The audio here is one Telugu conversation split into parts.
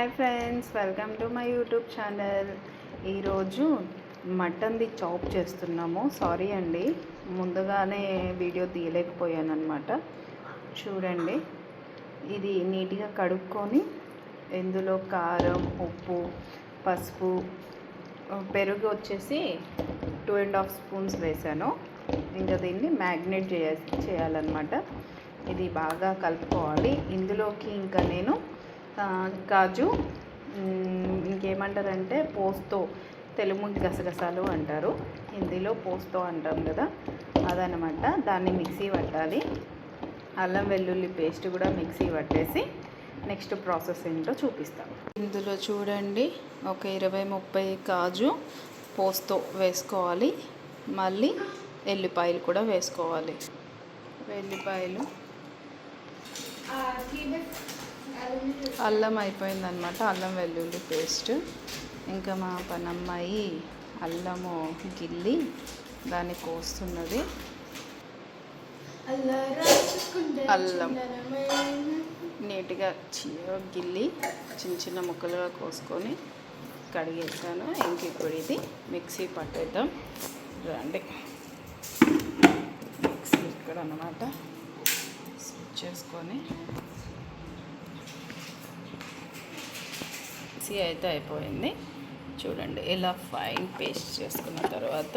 Hi friends, welcome to my YouTube channel. ఈరోజు మటన్ది చాప్ చేస్తున్నాము. సారీ అండి, ముందుగానే వీడియో తీయలేకపోయాను అనమాట. చూడండి, ఇది నీట్గా కడుక్కొని ఇందులో కారం, ఉప్పు, పసుపు, పెరుగు వచ్చేసి 2.5 స్పూన్స్ వేసాను. ఇంకా దీన్ని మ్యాగ్నేట్ చేయాలన్నమాట. ఇది బాగా కలుపుకోవాలి. ఇందులోకి ఇంకా నేను కాజు, ఇంకేమంటారంటే పోస్తో, తెలుగు గసగసాలు అంటారు, హిందీలో పోస్తో అంటాం కదా, అదనమాట. దాన్ని మిక్సీ పట్టాలి. అల్లం వెల్లుల్లి పేస్ట్ కూడా మిక్సీ పట్టేసి నెక్స్ట్ ప్రాసెస్ ఏంటో చూపిస్తాను. ఇందులో చూడండి, ఒక 20-30 కాజు పోస్తో వేసుకోవాలి. మళ్ళీ ఎల్లిపాయలు కూడా వేసుకోవాలి. వెల్లిపాయలు, అల్లం అయిపోయిందనమాట, అల్లం వెల్లుల్లి పేస్ట్. ఇంకా మా పనమ్మాయి అల్లము గిల్లి దాన్ని కోస్తున్నది. అల్లం నీట్గా గిల్లి చిన్న చిన్న ముక్కలుగా కోసుకొని కడిగేసాను. ఇంక ఇప్పుడు ఇది మిక్సీ పట్టేద్దాం రండి. మిక్సీ ఇక్కడ అన్నమాట స్విచ్ చేసుకొని మిక్సీ అయితే అయిపోయింది. చూడండి, ఇలా ఫైన్ పేస్ట్ చేసుకున్న తర్వాత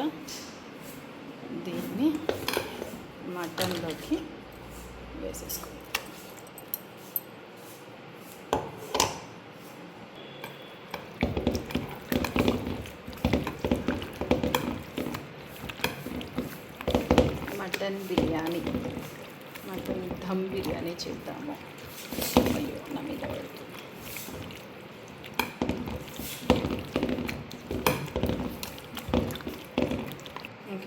దీన్ని మటన్లోకి వేసేసుకోండి. మటన్ బిర్యానీ, మటన్ ధమ్ బిర్యానీ చేద్దాము. అయ్యో, నా మీద పడుతుంది.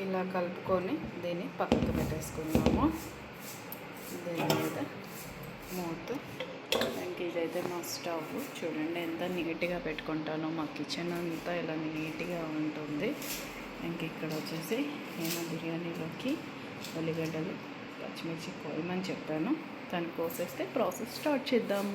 ఇలా కలుపుకొని దీన్ని పక్కకు పెట్టేసుకున్నాము. దీని మీద మూత. ఇంక ఇదైతే మా స్టవ్. చూడండి ఎంత నీట్గా పెట్టుకుంటానో. మా కిచెన్ అంతా ఇలా నీట్గా ఉంటుంది. ఇంక ఇక్కడ వచ్చేసి నేను బిర్యానీలోకి ఉల్లిగడ్డలు, పచ్చిమిర్చి కోయమని చెప్పాను. దాన్ని కోసేస్తే ప్రాసెస్ స్టార్ట్ చేద్దాం.